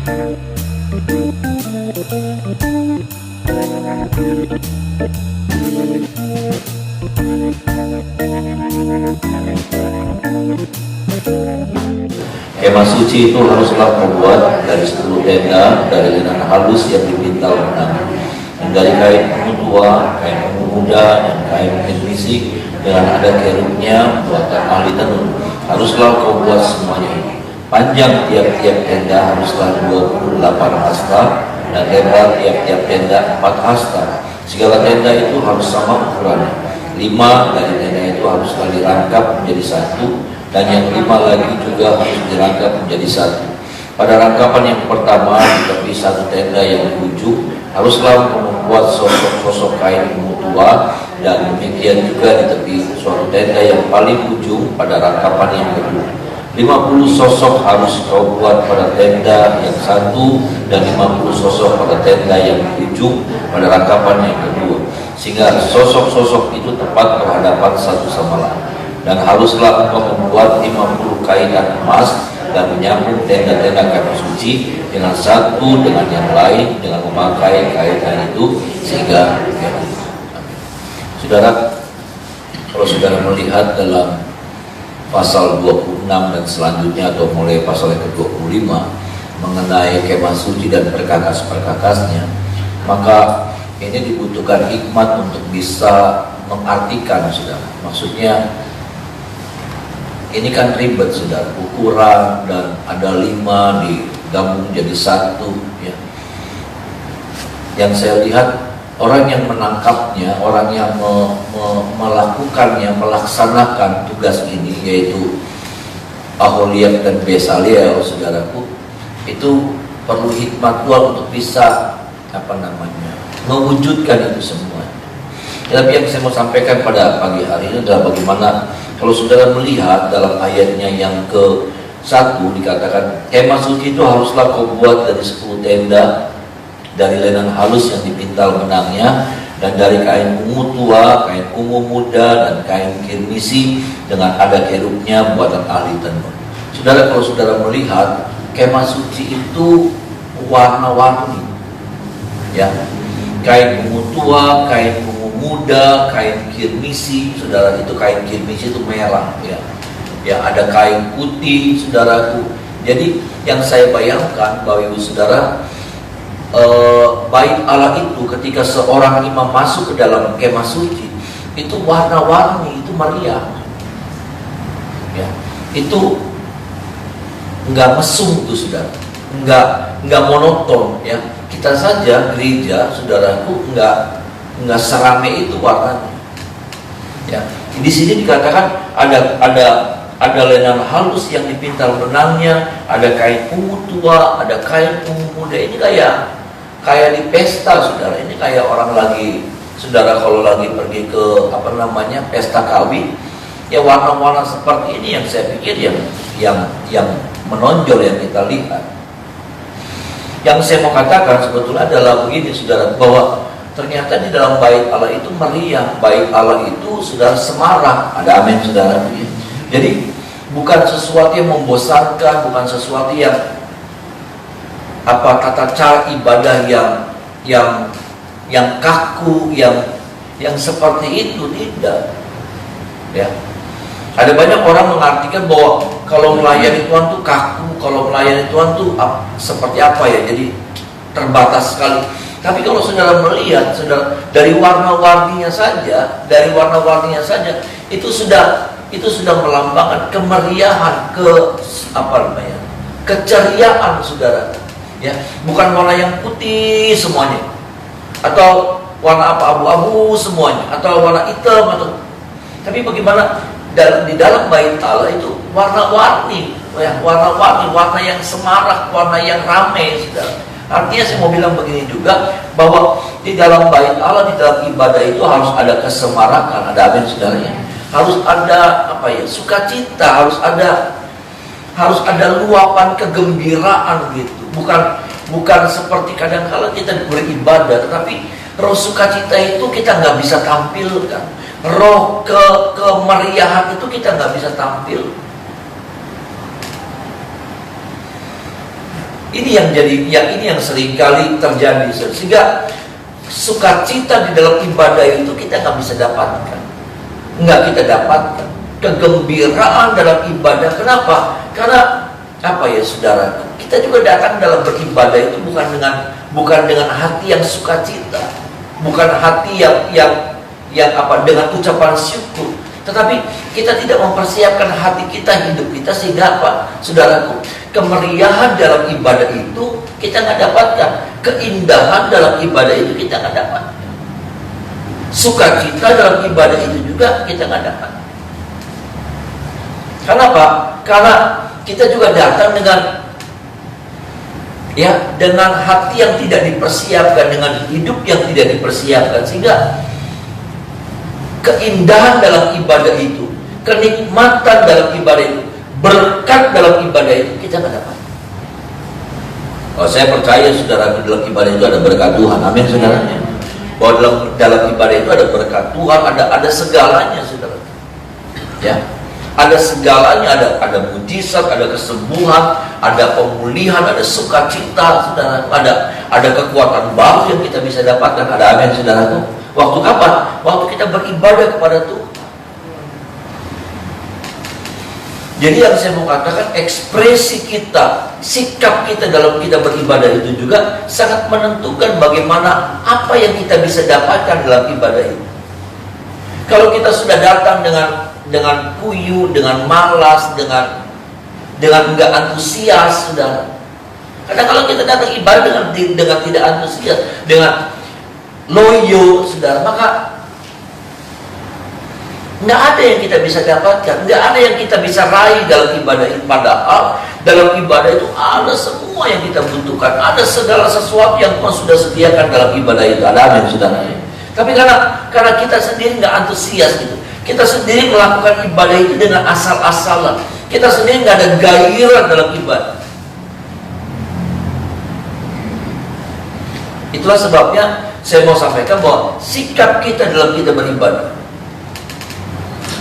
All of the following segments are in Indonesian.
Kemah suci itu haruslah terbuat dari 10 tenda dari linen halus yang dipintal benang, dan dari kain ungu tua, kain ungu muda, dan kain kirmisi dengan ada kerubnya buatan ahli tenun. Haruslah kau buat semuanya. Panjang tiap-tiap tenda haruslah 28 hasta, dan lebar tiap-tiap tenda 4 hasta. Segala tenda itu harus sama ukurannya. 5 dari tenda itu haruslah dirangkap menjadi satu, dan yang 5 lagi juga harus dirangkap menjadi satu. Pada rangkapan yang pertama di tepi satu tenda yang di ujung haruslah membuat sosok-sosok kain ungu tua, dan demikian juga di tepi suatu tenda yang paling ujung pada rangkapan yang kedua. 50 sosok harus kau buat pada tenda yang satu, dan 50 sosok pada tenda yang di ujung pada rangkapan yang kedua, sehingga sosok-sosok itu tepat berhadapan satu sama lain. Dan haruslah engkau membuat 50 kaitan emas dan menyambung tenda-tenda kemah suci dengan satu dengan yang lain dengan memakai kaitan itu sehingga Saudara, kalau saudara melihat dalam pasal 26 dan selanjutnya atau mulai pasal yang ke-25 mengenai kemah suci dan perkakas-perkakasnya, maka ini dibutuhkan hikmat untuk bisa mengartikan, saudara. Maksudnya ini kan ribet, saudara, ukuran dan ada 5 digabung jadi satu, ya. Yang saya lihat orang yang menangkapnya, orang yang melakukannya, melaksanakan tugas ini, yaitu Aholiab dan Bezalel, saudaraku, itu perlu hikmat Tuhan untuk bisa mewujudkan itu semua. Tapi yang saya mau sampaikan pada pagi hari ini adalah bagaimana kalau saudara melihat dalam ayatnya yang ke-1 dikatakan kemah suci itu haruslah kau buat dari 10 tenda dari linen halus yang dipintal benangnya, dan dari kain ungu tua, kain ungu muda, dan kain kirmisi dengan ada kerubnya buatan ahli tenun. Saudara, kalau saudara melihat kemah suci itu warna-warni, ya, kain ungu tua, kain ungu muda, kain kirmisi, saudara, itu kain kirmisi itu merah, ya, ya, ada kain putih, saudaraku. Jadi yang saya bayangkan bahwa ibu saudara, bait Allah itu ketika seorang imam masuk ke dalam kemah suci itu warna-warni, itu meriah, ya, itu nggak mesum tuh, saudara, nggak monoton, ya. Kita saja gereja, saudaraku, nggak serame itu warnanya, ya. Di sini dikatakan ada linen halus yang dipintal benangnya, ada kain ungu tua, ada kain ungu muda. Ini kayak di pesta, saudara. Ini kayak orang lagi, saudara, kalau lagi pergi ke pesta kawin, ya, warna-warna seperti ini yang saya pikir yang menonjol yang kita lihat. Yang saya mau katakan sebetulnya adalah begini, saudara, bahwa ternyata di dalam bait Allah itu meriah, bait Allah itu saudara semarak. Ada amin, saudara. Jadi bukan sesuatu yang membosankan, bukan sesuatu yang tata cara ibadah yang kaku, yang seperti itu, tidak, ya. Ada banyak orang mengartikan bahwa kalau melayani Tuhan tuh kaku, kalau melayani Tuhan tuh seperti apa, ya, jadi terbatas sekali. Tapi kalau saudara melihat, saudara, dari warna-warninya saja, itu sudah melambangkan kemeriahan, keceriaan, saudara. Ya, bukan warna yang putih semuanya, atau warna abu-abu semuanya, atau warna hitam, tapi bagaimana di dalam bait Allah itu warna-warni, ya, warna yang semarak, warna yang ramai, saudara. Artinya saya mau bilang begini juga, bahwa di dalam bait Allah, di dalam ibadah itu harus ada kesemarakan, ada amin, saudara, ya. Harus ada sukacita, harus ada luapan kegembiraan gitu. Bukan seperti kadang-kala kita beribadah, tetapi roh sukacita itu kita nggak bisa tampilkan. Roh kemeriahan itu kita nggak bisa tampil. Ini yang seringkali terjadi, sehingga sukacita di dalam ibadah itu kita nggak bisa dapatkan, nggak kita dapatkan kegembiraan dalam ibadah. Kenapa? Karena apa ya saudara? Kita juga datang dalam beribadah itu bukan dengan hati yang sukacita, bukan hati yang apa dengan ucapan syukur, tetapi kita tidak mempersiapkan hati kita, hidup kita, sehingga apa, saudaraku, kemeriahan dalam ibadah itu kita nggak dapatkan, keindahan dalam ibadah itu kita nggak dapat, sukacita dalam ibadah itu juga kita nggak dapat. Kenapa? Karena kita juga datang dengan hati yang tidak dipersiapkan, dengan hidup yang tidak dipersiapkan, sehingga keindahan dalam ibadah itu, kenikmatan dalam ibadah itu, berkat dalam ibadah itu kita nggak dapat. Oh, saya percaya saudara, dalam ibadah itu ada berkat Tuhan. Amin saudaranya. Bahwa dalam ibadah itu ada berkat Tuhan, ada segalanya saudara. Ya. Ada segalanya, ada mujizat, ada kesembuhan, ada pemulihan, ada sukacita, saudara. Ada kekuatan baru yang kita bisa dapatkan. Ada amin, saudaraku. Waktu kapan? Waktu kita beribadah kepada Tuhan. Jadi yang saya mau katakan, ekspresi kita, sikap kita dalam kita beribadah itu juga sangat menentukan bagaimana apa yang kita bisa dapatkan dalam ibadah itu. Kalau kita sudah datang dengan kuyu, dengan malas, dengan enggak antusias, saudara. Karena kalau kita datang ibadah dengan tidak antusias, dengan loyo, saudara, maka nggak ada yang kita bisa dapatkan, nggak ada yang kita bisa raih dalam ibadah itu. Padahal dalam ibadah itu ada semua yang kita butuhkan, ada segala sesuatu yang Tuhan sudah sediakan dalam ibadah itu. Ada amin, saudara. Tapi karena kita sendiri nggak antusias gitu, kita sendiri melakukan ibadah itu dengan asal-asalan, kita sendiri nggak ada gairah dalam ibadah. Itulah sebabnya saya mau sampaikan bahwa sikap kita dalam kita beribadah,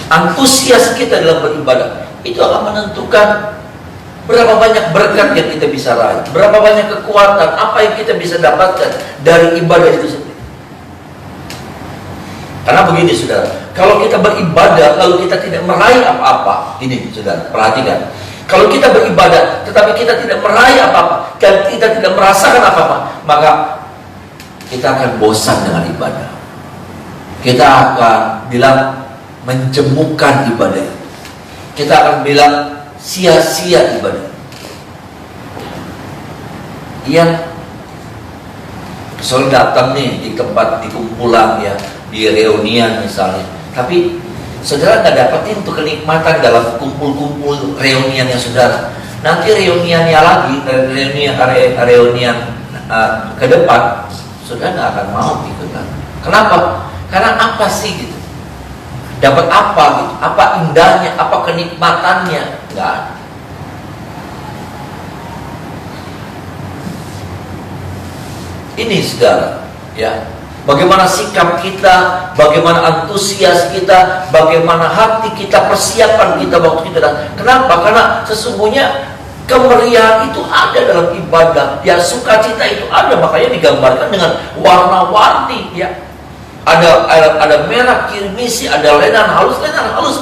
antusias kita dalam beribadah, itu akan menentukan berapa banyak berkat yang kita bisa raih, berapa banyak kekuatan, apa yang kita bisa dapatkan dari ibadah itu sendiri. Karena begini saudara, kalau kita beribadah lalu kita tidak meraih apa-apa, ini saudara, perhatikan. Kalau kita beribadah tetapi kita tidak meraih apa-apa, dan kita tidak merasakan apa-apa, maka kita akan bosan dengan ibadah. Kita akan bilang menjemukan ibadah. Kita akan bilang sia-sia ibadah. Iya, soal datang nih di tempat di kumpulan ya, di reunian misalnya, tapi saudara nggak dapetin tuh kenikmatan dalam kumpul-kumpul reuniannya saudara. Nanti reuniannya lagi, reunian ke depan, saudara nggak akan mau ikutan. Kenapa? Karena apa sih gitu? Dapat apa gitu? Apa indahnya? Apa kenikmatannya? Nggak ada. Ini saudara, ya. Bagaimana sikap kita, bagaimana antusias kita, bagaimana hati kita, persiapan kita waktu kita datang. Kenapa? Karena sesungguhnya kemeriahan itu ada dalam ibadah, ya, sukacita itu ada, makanya digambarkan dengan warna-warni, ya. Ada merah kirmisi, ada lenan halus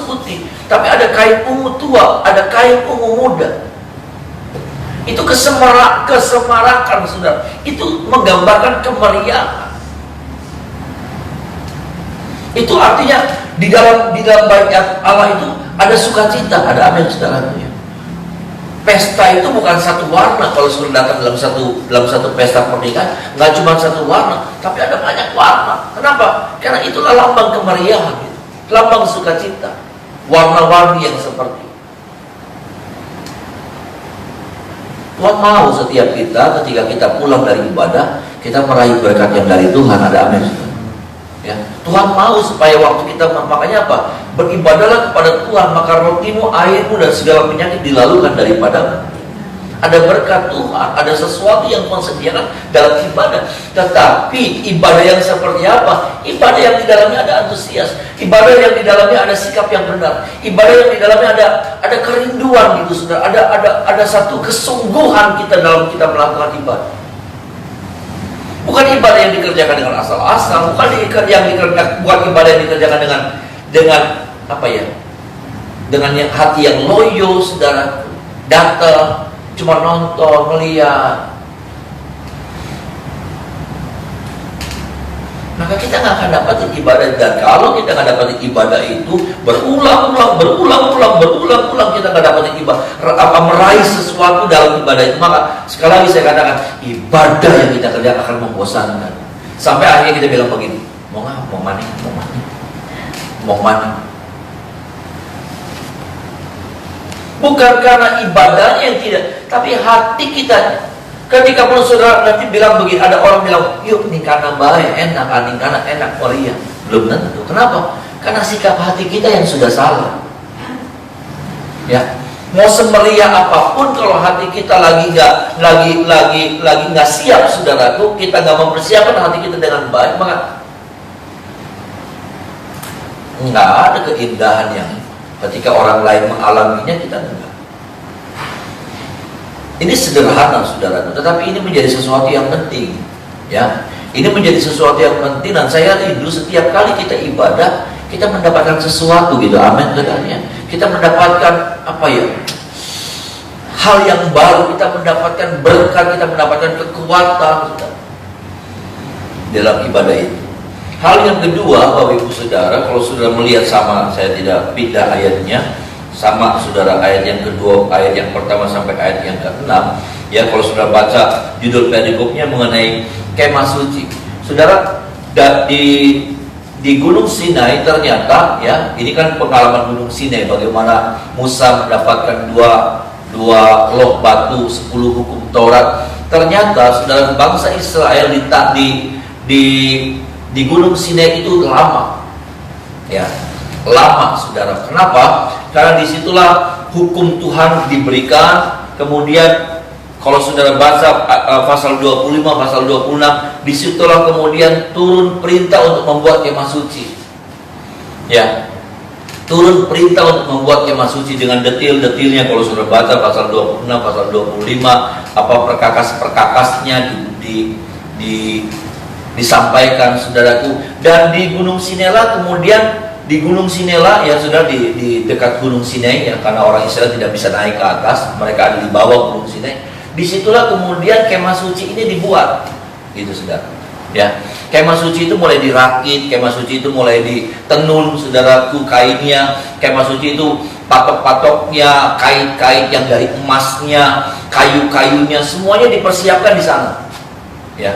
putih, tapi ada kain ungu tua, ada kain ungu muda. Itu kesemarakan, saudara. Itu menggambarkan kemeriahan. Itu artinya di dalam bait Allah itu ada sukacita, ada amin, saudara. Pesta itu bukan satu warna. Kalau sudah datang dalam satu pesta pernikahan, nggak cuma satu warna, tapi ada banyak warna. Kenapa? Karena itulah lambang kemeriahan, lambang sukacita, warna-warni yang seperti. Tuhan mau setiap kita ketika kita pulang dari ibadah, kita meraih berkat yang dari Tuhan. Ada amin. Ya, Tuhan mau supaya waktu kita, makanya apa? Beribadahlah kepada Tuhan, maka rotimu, airmu, dan segala penyakit dilalukan daripadamu. ada berkat Tuhan, ada sesuatu yang Tuhan sediakan dalam ibadah. Tetapi ibadah yang seperti apa? Ibadah yang di dalamnya ada antusias, ibadah yang di dalamnya ada sikap yang benar, ibadah yang di dalamnya ada kerinduan gitu, saudara. Ada satu kesungguhan kita dalam kita melakukan ibadah. Bukan ibadah yang dikerjakan dengan asal-asal, bukan ibadah yang dikerjakan dengan apa ya? Dengan yang hati yang loyo, saudara. Datang cuma nonton, melihat, maka kita nggak akan dapat ibadah. Dan kalau kita nggak dapat ibadah itu berulang-ulang kita nggak dapat ibadah, meraih sesuatu dalam ibadah itu, maka sekali lagi saya katakan ibadah yang kita kerjakan akan membosankan. Sampai akhirnya kita bilang begini, mau mana? Bukan karena ibadahnya yang tidak, tapi hati kita. Ketika pun saudara nanti bilang begini, ada orang bilang, yuk nikana baik, enak, enak, iya. Belum tentu. Kenapa? Karena sikap hati kita yang sudah salah. Ya, mau semeriah apapun, kalau hati kita lagi nggak siap, saudaraku, kita nggak mempersiapkan hati kita dengan baik, maka nggak ada keindahan yang ketika orang lain mengalaminya, kita enggak. Ini sederhana, saudara, tetapi ini menjadi sesuatu yang penting. Ya, ini menjadi sesuatu yang penting, dan saya rindu setiap kali kita ibadah, kita mendapatkan sesuatu gitu. Amin, katanya. Kita mendapatkan apa ya? Hal yang baru, kita mendapatkan berkat, kita mendapatkan kekuatan dalam ibadah itu. Hal yang kedua, Bapak Ibu Saudara, kalau saudara melihat sama, saya tidak pindah ayatnya, sama saudara ayat yang kedua, ayat yang pertama sampai ayat yang ke-6. Ya, kalau saudara baca judul perikopnya mengenai kemah suci. Saudara, di Gunung Sinai ternyata, ya, ini kan pengalaman Gunung Sinai, bagaimana Musa mendapatkan dua loh batu, 10 hukum Taurat. Ternyata saudara, bangsa Israel di Gunung Sinai itu lama, ya, lama, saudara. Kenapa? Karena disitulah hukum Tuhan diberikan. Kemudian kalau saudara baca pasal 25, pasal 26, disitulah kemudian turun perintah untuk membuat kemah suci. Ya, turun perintah untuk membuat kemah suci dengan detail-detailnya. Kalau saudara baca pasal 26, pasal 25, apa perkakas-perkakasnya disampaikan, saudaraku. Dan di Gunung Sinela, kemudian di Gunung Sinela, ya sudah, di dekat Gunung Sinai, ya, karena orang Israel tidak bisa naik ke atas, mereka ada di bawah Gunung Sinai. Disitulah kemudian kemah suci ini dibuat, gitu, saudara. Ya, kemah suci itu mulai dirakit, kemah suci itu mulai ditenun, saudaraku, kainnya. Kemah suci itu patok-patoknya, kait-kait yang dari emasnya, kayu-kayunya, semuanya dipersiapkan di sana. Ya,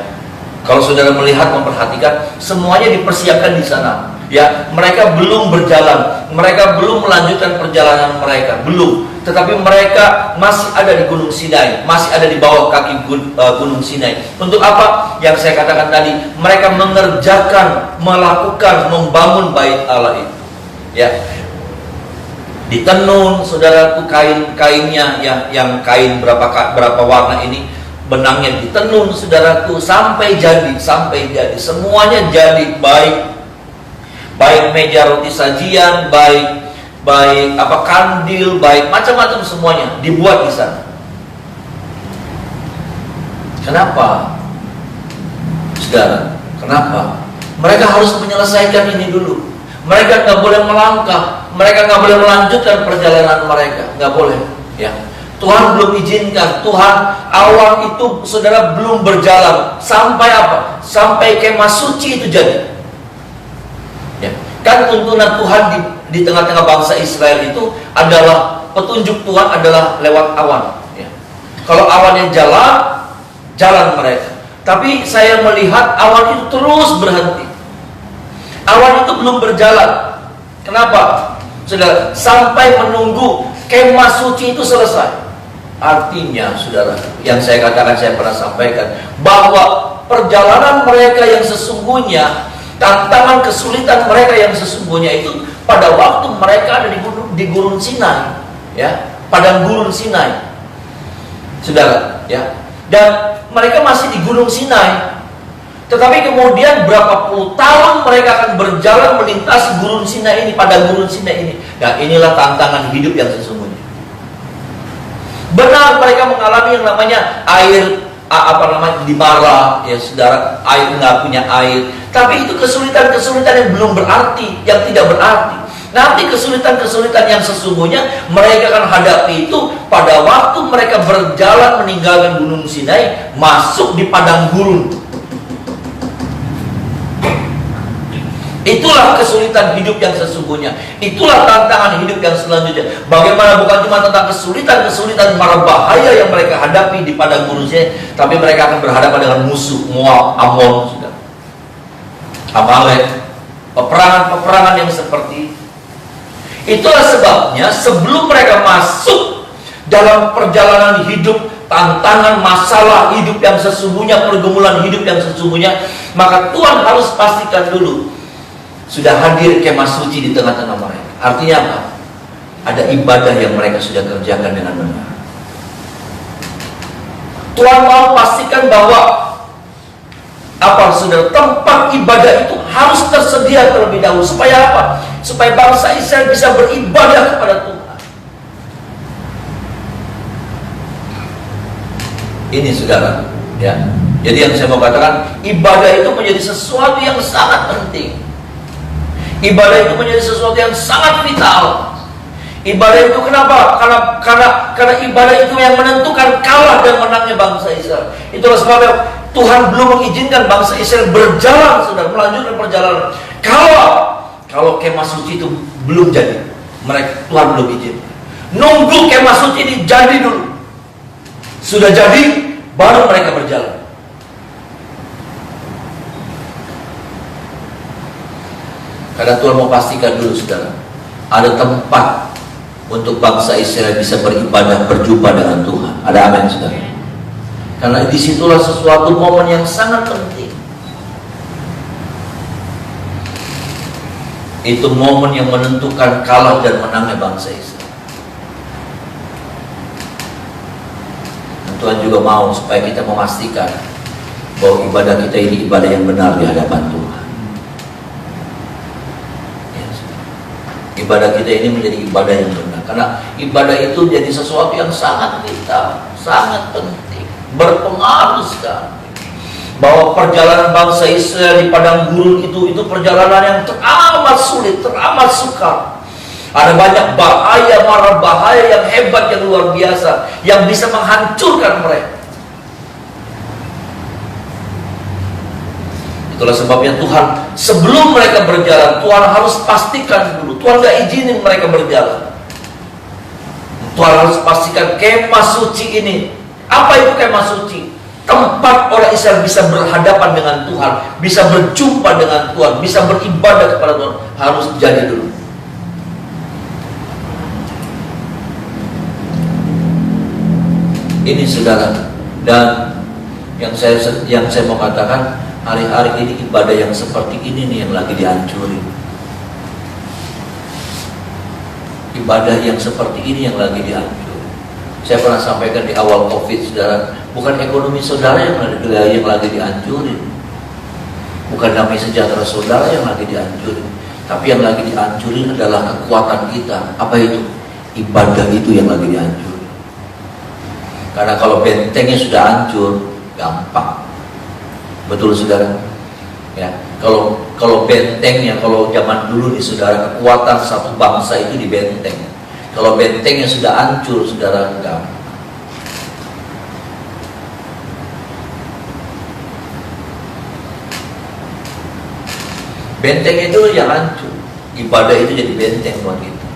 kalau saudara melihat, memperhatikan, semuanya dipersiapkan di sana. Ya, mereka belum berjalan, mereka belum melanjutkan perjalanan mereka, belum. Tetapi mereka masih ada di Gunung Sinai, masih ada di bawah kaki Gunung Sinai. Untuk apa? Yang saya katakan tadi, mereka mengerjakan, melakukan, membangun bait Allah itu. Ya, ditenun, saudaraku, kainnya, yang kain berapa warna ini, benangnya ditenun, saudaraku, sampai jadi, semuanya jadi, baik meja roti sajian, baik kandil, baik macam-macam, semuanya dibuat di sana. Kenapa, saudara? Kenapa? Mereka harus menyelesaikan ini dulu. Mereka nggak boleh melangkah, mereka nggak boleh melanjutkan perjalanan mereka, nggak boleh. Ya, Tuhan belum izinkan. Tuhan, awal itu, saudara, belum berjalan. Sampai apa? Sampai kemah suci itu jadi. Ya, kan tuntunan Tuhan di tengah-tengah bangsa Israel itu adalah, petunjuk Tuhan adalah lewat awan. Ya. Kalau awannya jalan mereka. Tapi saya melihat awan itu terus berhenti. Awan itu belum berjalan. Kenapa? Saudara, sampai menunggu kemah suci itu selesai. Artinya, saudara, yang saya katakan, saya pernah sampaikan, bahwa perjalanan mereka yang sesungguhnya, tantangan kesulitan mereka yang sesungguhnya itu pada waktu mereka ada di Gunung Sinai, ya, padang gurun Sinai. saudara, ya. Dan mereka masih di Gunung Sinai. Tetapi kemudian berapa puluh tahun mereka akan berjalan melintasi Gunung Sinai ini, pada Gunung Sinai ini. Nah, inilah tantangan hidup yang sesungguhnya. Benar mereka mengalami yang namanya air, di Mara, ya saudara, air nggak punya air. Tapi itu kesulitan-kesulitan yang belum berarti, yang tidak berarti. Nanti kesulitan-kesulitan yang sesungguhnya mereka akan hadapi itu pada waktu mereka berjalan meninggalkan Gunung Sinai, masuk di padang gurun. Itulah kesulitan hidup yang sesungguhnya. Itulah tantangan hidup yang selanjutnya. Bagaimana bukan cuma tentang kesulitan-kesulitan mara bahaya yang mereka hadapi di padang gurun Sinai, tapi mereka akan berhadapan dengan musuh Moab, Amon, Amalek, peperangan-peperangan yang seperti itu. Itulah sebabnya sebelum mereka masuk dalam perjalanan hidup, tantangan, masalah hidup yang sesungguhnya, pergumulan hidup yang sesungguhnya, maka Tuhan harus pastikan dulu sudah hadir kemah suci di tengah-tengah mereka. Artinya apa? Ada ibadah yang mereka sudah kerjakan dengan benar. Tuhan mau pastikan bahwa saudara, tempat ibadah itu harus tersedia terlebih dahulu. Supaya apa? Supaya bangsa Israel bisa beribadah kepada Tuhan. Ini saudara, ya. Jadi yang saya mau katakan, ibadah itu menjadi sesuatu yang sangat penting. Ibadah itu menjadi sesuatu yang sangat vital. Ibadah itu kenapa? Karena ibadah itu yang menentukan kalah dan menangnya bangsa Israel. Itulah sebabnya Tuhan belum mengizinkan bangsa Israel berjalan, saudara, melanjutkan perjalanan. Kalau kemah suci itu belum jadi, Tuhan belum izin. Nunggu kemah suci ini jadi dulu. Sudah jadi, baru mereka berjalan. Karena Tuhan mau pastikan dulu, saudara, ada tempat untuk bangsa Israel bisa beribadah, berjumpa dengan Tuhan. Ada amin, saudara? Karena disitulah sesuatu momen yang sangat penting. Itu momen yang menentukan kalah dan menangnya bangsa Israel. Dan Tuhan juga mau supaya kita memastikan bahwa ibadah kita ini ibadah yang benar di hadapan Tuhan. Ibadah kita ini menjadi ibadah yang benar. Karena ibadah itu jadi sesuatu yang sangat vital, sangat penting, berpengaruh sekali. Bahwa perjalanan bangsa Israel di padang gurun itu perjalanan yang teramat sulit, teramat sukar. Ada banyak bahaya, mara bahaya yang hebat, yang luar biasa, yang bisa menghancurkan mereka. Itulah sebabnya Tuhan, sebelum mereka berjalan, Tuhan harus pastikan dulu. Tuhan gak izinin mereka berjalan. Tuhan harus pastikan kemah suci ini. Apa itu kemah suci? Tempat orang Israel bisa berhadapan dengan Tuhan, bisa berjumpa dengan Tuhan, bisa beribadah kepada Tuhan, harus jadi dulu. Ini saudara, dan yang saya mau katakan, hari-hari ini ibadah yang seperti ini nih yang lagi dihancurin. Ibadah yang seperti ini yang lagi dihancurin. Saya pernah sampaikan di awal COVID, saudara, bukan ekonomi saudara yang lagi dihancurin, bukan damai sejahtera saudara yang lagi dihancurin, tapi yang lagi dihancurin adalah kekuatan kita. Apa itu? Ibadah itu yang lagi dihancurin. Karena kalau bentengnya sudah hancur, gampang. Betul saudara? Ya, kalau bentengnya, kalau zaman dulu nih saudara, kekuatan satu bangsa itu di benteng. Kalau bentengnya sudah hancur, saudara, gampang. Benteng itu yang hancur, ibadah itu jadi benteng buat kita.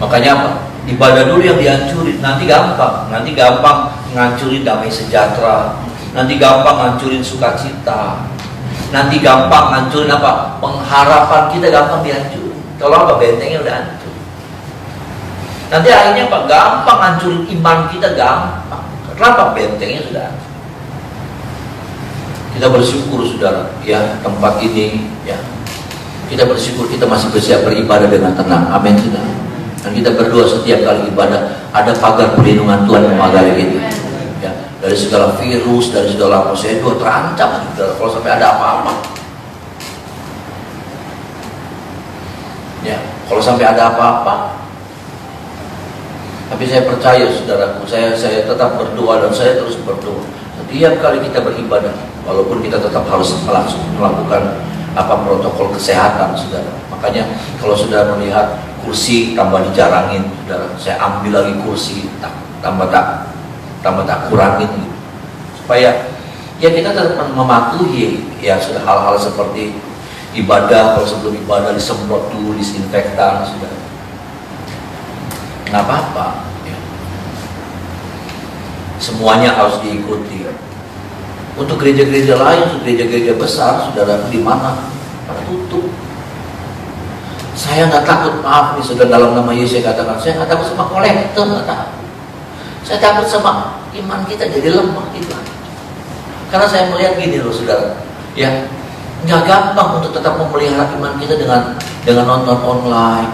Makanya apa? Ibadah dulu yang dihancurin, nanti gampang ngancurin damai sejahtera, nanti gampang ngancurin sukacita, nanti gampang ngancurin apa? Pengharapan kita gampang dihancurin. Kalau apa? Bentengnya udah hancur. Nanti akhirnya apa? Gampang ngancurin iman kita, gampang. Kenapa? Bentengnya sudah hancur. Kita bersyukur saudara, ya, tempat ini, ya, kita bersyukur kita masih bersiap beribadah dengan tenang. Amin saudara. Dan kita berdoa setiap kali ibadah, ada pagar perlindungan Tuhan memagari itu. Ya, dari segala virus, dari segala apa, saya juga terancam saudara, kalau sampai ada apa-apa. Ya, kalau sampai ada apa-apa. Tapi saya percaya saudaraku, saya tetap berdoa dan saya terus berdoa. Setiap kali kita beribadah, walaupun kita tetap harus melakukan protokol kesehatan, saudara. Makanya kalau sudah melihat kursi tambah dijarangin, saudara, saya ambil lagi kursi, tambah tak kurangin, gitu. Supaya ya kita tetap mematuhi ya sudah hal-hal seperti ibadah. Kalau sebelum ibadah disemprot dulu disinfektan, saudara. Nggak apa-apa ya. Semuanya harus diikuti. Untuk gereja-gereja lain, untuk gereja-gereja besar, saudara, di mana pada tutup. Saya nggak takut, maaf nih saudara, dalam nama Yesus saya katakan, saya nggak takut sama kolektor, nggak takut. Saya takut sama iman kita jadi lemah gitu. Karena saya melihat gini loh saudara, ya nggak gampang untuk tetap memelihara iman kita dengan nonton online.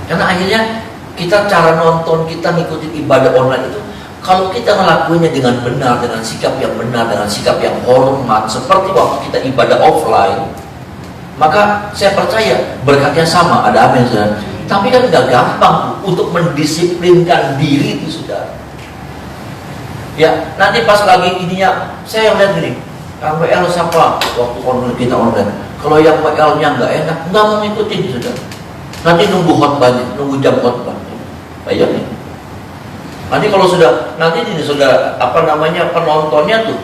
Karena akhirnya kita cara nonton, kita ngikutin ibadah online itu, kalau kita ngelakuinnya dengan benar, dengan sikap yang benar, dengan sikap yang hormat, seperti waktu kita ibadah offline, maka saya percaya berkatnya sama, ada amin saudara. Tapi kan gak gampang untuk mendisiplinkan diri itu saudara. Ya, nanti pas lagi ininya, saya lihat gini, yang WL siapa waktu online kita online. Kalau yang WL-nya nggak enak, nggak mau ngikutin saudara. Nanti nunggu khotbahnya, nunggu jam khotbah. Bayangin. Nanti kalau sudah, nanti ini sudah penontonnya tuh,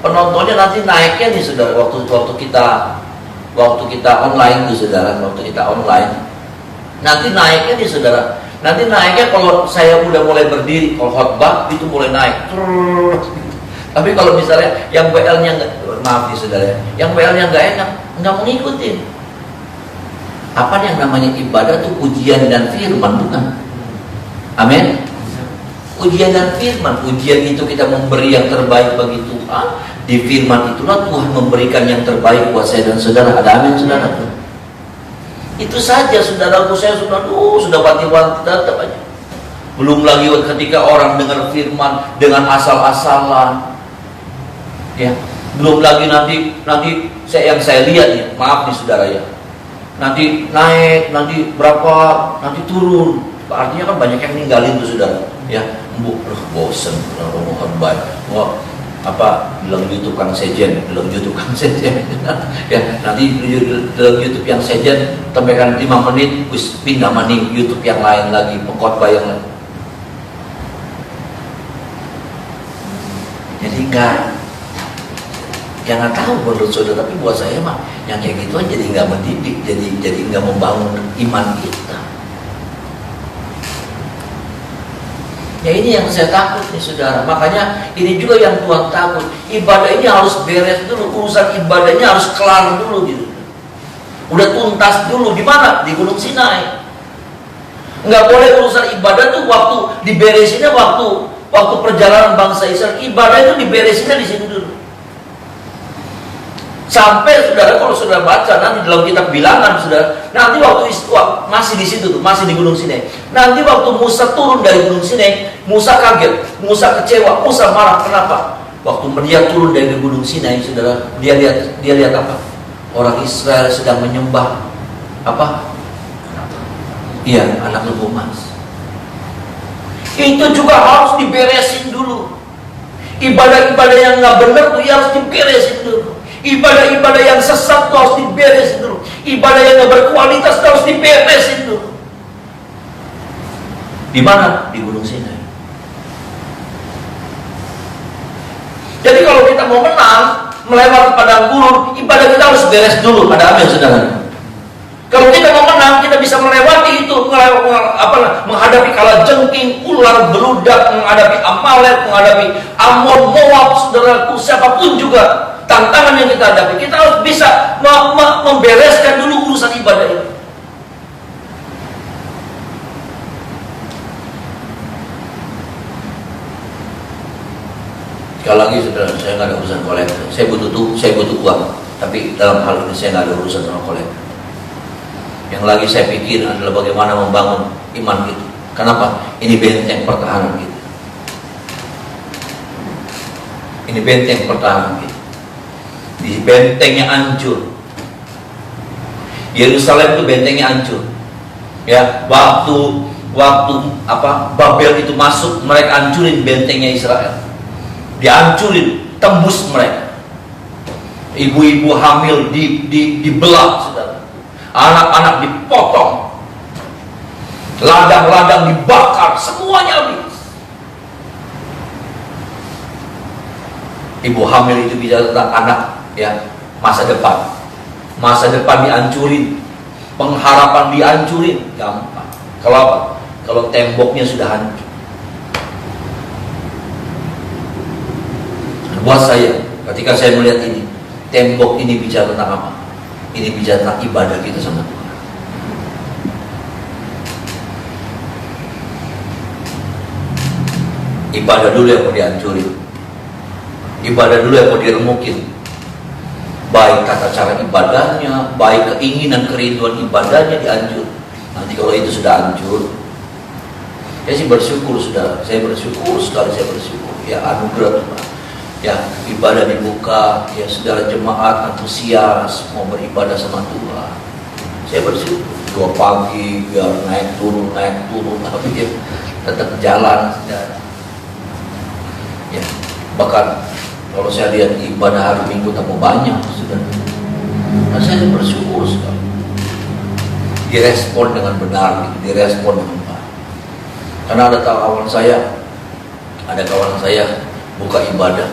penontonnya nanti naiknya nih saudara. Waktu kita online tuh saudara, waktu kita online, nanti naiknya nih saudara. Nanti naiknya kalau saya udah mulai berdiri, kalau khotbah itu mulai naik. Tapi kalau misalnya yang WL-nya maaf nih saudara, yang WL-nya nggak enak, nggak mau ngikutin. Apa yang namanya ibadah itu ujian dan firman, bukan? Amin. Ujian dan firman. Ujian itu kita memberi yang terbaik bagi Tuhan. Di firman itulah Tuhan memberikan yang terbaik buat saya dan saudara. Ada amin saudara? Itu saja saudaraku, saya sudah wanti-wanti tetap aja. Belum lagi ketika orang dengar firman dengan asal-asalan. Ya, belum lagi nanti yang saya lihat ya, maaf nih saudara ya. Nanti naik, nanti berapa, nanti turun. Artinya kan banyak yang ninggalin tuh saudara. Ya, bosen, ngomong baik. Bilang YouTube Kang Sejen, bilang YouTube Kang Sejen. Ya, nanti dalam YouTube yang Sejen tambahkan 5 menit, wis pindah maning YouTube yang lain lagi, pengkhotbah yang lain. Jadi jangan tahu menurut saudara, tapi buat saya mah yang kayak gitu jadi nggak mendidik, jadi nggak membangun iman kita. Ya ini yang saya takut nih saudara. Makanya ini juga yang Tuhan takut. Ibadah ini harus beres dulu, urusan ibadahnya harus kelar dulu gitu. Udah tuntas dulu di mana? Di Gunung Sinai. Nggak boleh urusan ibadah tuh waktu diberesinnya waktu perjalanan bangsa Israel. Ibadah itu diberesinnya di situ dulu. Sampai saudara, kalau saudara baca nanti dalam kitab Bilangan saudara, nanti waktu masih di situ tuh, masih di Gunung Sinai. Nanti waktu Musa turun dari Gunung Sinai, Musa kaget, Musa kecewa, Musa marah. Kenapa? Waktu dia turun dari Gunung Sinai saudara, dia lihat apa? Orang Israel sedang menyembah apa? Iya, anak lembu emas. Itu juga harus diberesin dulu. Ibadah-ibadah yang nggak benar tuh harus diberesin dulu. Ibadah-ibadah yang sesat itu harus diberesin dulu. Ibadah yang gak berkualitas itu harus diberesin dulu. Di mana? Di Gunung Sinai. Jadi kalau kita mau menang, melewati padang gurun, ibadah kita harus beres dulu. Ada amin saudara. Kalau kita mau menang, kita bisa melewati itu, menghadapi kalajengking, ular beludak, menghadapi Amalek, menghadapi Amon, Moab, saudaraku, siapapun juga. Tantangan yang kita hadapi, kita harus bisa membereskan dulu urusan ibadah ini. Sekali lagi saudara, saya nggak ada urusan kolektor. Saya butuh uang, tapi dalam hal ini saya nggak ada urusan sama kolektor. Yang lagi saya pikir adalah bagaimana membangun iman kita. Kenapa? Ini benteng pertahanan kita. Ini benteng pertahanan kita. Di bentengnya hancur. Yerusalem itu bentengnya hancur. Ya, waktu Babel itu masuk, mereka hancurin bentengnya Israel. Dihancurin, tembus mereka. Ibu-ibu hamil dibelah, saudara. Anak-anak dipotong. Ladang-ladang dibakar, semuanya habis. Ibu hamil itu bicara tentang anak, ya, masa depan. Masa depan dihancurin, pengharapan dihancurin, gampang. Kalau apa? Kalau temboknya sudah hancur. Buat saya, ketika saya melihat ini, tembok ini bicara tentang apa? Ini bicara tentang ibadah kita sama Tuhan. Ibadah dulu yang mau dihancurin. Ibadah dulu yang mau diremukin. Baik tata cara ibadahnya, baik keinginan kerinduan ibadahnya dihancur. Nanti kalau itu sudah hancur, saya sih bersyukur, saudara. Saya bersyukur sekali, saya bersyukur. Ya, anugerah Tuhan. Ya, ibadah dibuka, ya, saudara jemaat antusias mau beribadah sama Tuhan. Saya bersyukur. 2 pagi biar naik turun, tapi dia tetap jalan, saudara. Ya, bahkan kalau saya lihat ibadah hari Minggu tambah banyak, saudara. Nah, saya bersyukur sekali. Direspon dengan benar, direspon dengan baik. Karena ada kawan saya buka ibadah,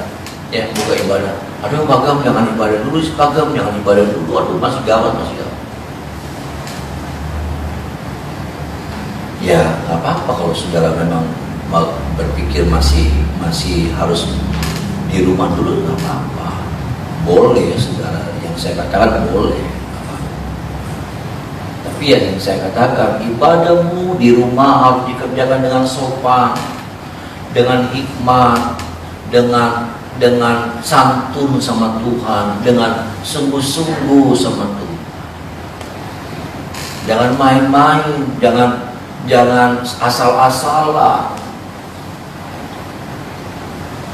ya, buka ibadah. Aduh, Bagam jangan ibadah dulu, Bagam jangan ibadah dulu. Aduh, masih gawat. Ya, nggak apa-apa kalau saudara memang berpikir masih harus di rumah dulu, nggak apa-apa. Boleh, saudara. Yang saya katakan boleh. Tapi yang saya katakan, ibadahmu di rumah harus dikerjakan dengan sopan, dengan hikmat, dengan santun sama Tuhan, dengan sungguh-sungguh sama Tuhan. Jangan main-main, jangan asal-asalan.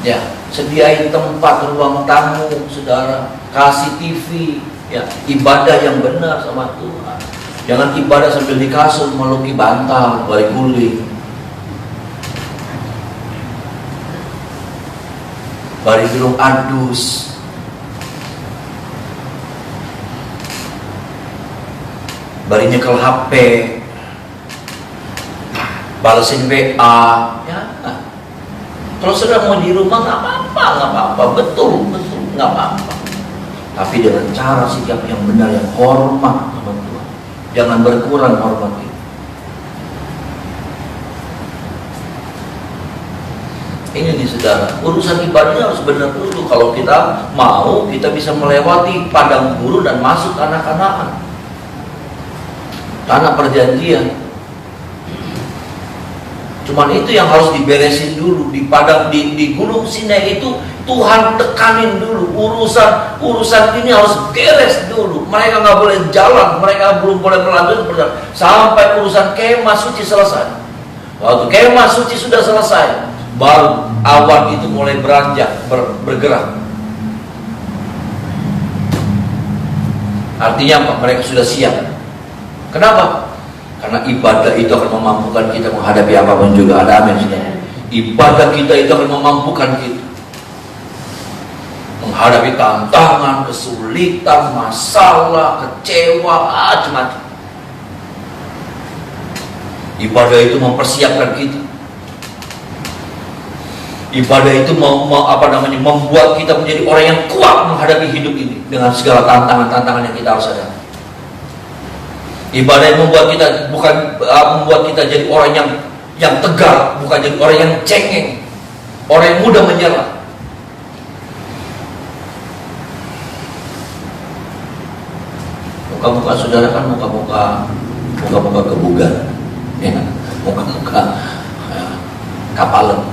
Ya, sediain tempat ruang tamu, saudara. Kasih TV, ya, ibadah yang benar sama Tuhan. Jangan ibadah sambil di kasur meluki bantal, balik guling. Bari gerung adus. Bari nyekel HP. Balesin WA, ya. Kalau sudah mau di rumah nggak apa-apa, betul, nggak apa-apa. Tapi dengan cara sikap yang benar, yang hormat sama Tuhan. Jangan berkurang hormat itu. Ini nih saudara, urusan ibadahnya harus benar dulu. Kalau kita mau, kita bisa melewati padang gurun dan masuk tanah Kanaan, tanah perjanjian. Cuman itu yang harus diberesin dulu di padang di Gunung Sinai itu. Tuhan tekanin dulu urusan ini harus beres dulu. Mereka nggak boleh jalan, mereka belum boleh melanjutkan sampai urusan kemah suci selesai. Waktu kemah suci sudah selesai, baru awan itu mulai beranjak bergerak. Artinya apa? Mereka sudah siap. Kenapa? Karena ibadah itu akan memampukan kita menghadapi apapun juga. Ada amin, saudara. Ibadah kita itu akan memampukan kita menghadapi tantangan, kesulitan, masalah, kecewa, macam-macam. Ibadah itu mempersiapkan kita. Ibadah itu membuat kita menjadi orang yang kuat menghadapi hidup ini dengan segala tantangan-tantangan yang kita harus hadapi. Ibadah yang membuat kita membuat kita jadi orang yang tegar, bukan jadi orang yang cengeng, orang yang mudah menyerah. Muka-muka saudara kan muka-muka kebugar, ya, muka-muka kapalan.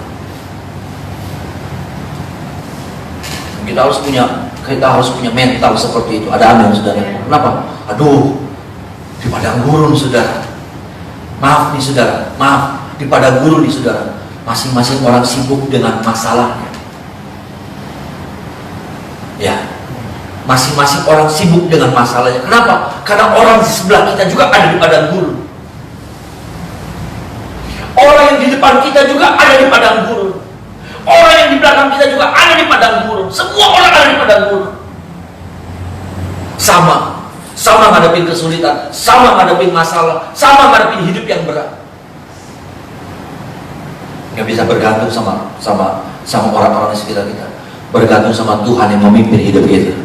Kita harus punya mental seperti itu. Ada amin, saudara. Kenapa? Aduh, Di padang gurun saudara, maaf nih saudara, maaf, di padang gurun nih saudara, masing-masing orang sibuk dengan masalahnya. Ya, masing-masing orang sibuk dengan masalahnya. Kenapa? Karena orang di sebelah kita juga ada di padang gurun. Orang yang di depan kita juga ada di padang gurun. Orang yang di belakang kita juga ada di padang gurun. Semua orang ada di padang gurun. Sama ngadepin kesulitan, sama ngadepin masalah, sama ngadepin hidup yang berat. Nggak bisa bergantung sama orang-orang di sekitar kita. Bergantung sama Tuhan yang memimpin hidup kita.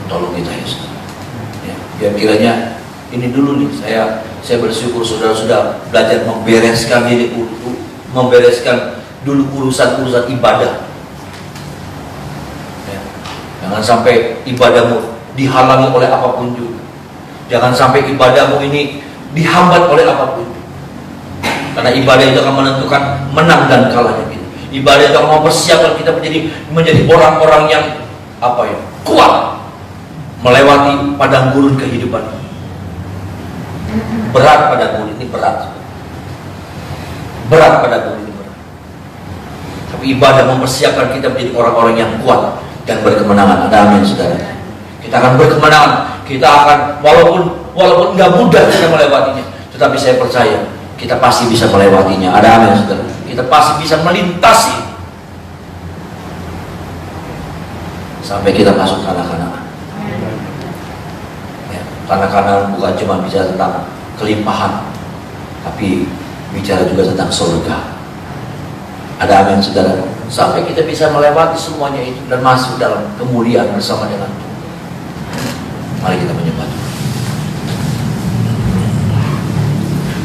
Tolong kita Yesus. Ya, biar kiranya ini dulu nih, saya bersyukur saudara sudah belajar membereskan diri, membereskan dulu urusan ibadah. Ya, jangan sampai ibadahmu dihalangi oleh apapun juga. Jangan sampai ibadahmu ini dihambat oleh apapun. Karena ibadah itu akan menentukan menang dan kalahnya kita. Ibadah itu akan mempersiapkan kita menjadi orang-orang yang kuat melewati padang gurun kehidupan. Berat padang gurun ini berat. Berat padang gurun ini berat. Tapi ibadah mempersiapkan kita menjadi orang-orang yang kuat dan berkemenangan. Ada amin saudara. Kita akan berkemenangan. Kita akan walaupun nggak mudah kita melewatinya, tetapi saya percaya kita pasti bisa melewatinya. Ada amin saudara. Kita pasti bisa melintasi sampai kita masuk tanah Kanaan. Ya, tanah Kanaan bukan cuma bicara tentang kelimpahan, tapi bicara juga tentang surga. Ada amin saudara. Sampai kita bisa melewati semuanya itu dan masuk dalam kemuliaan bersama dengan Tuhan. Mari kita menyembah.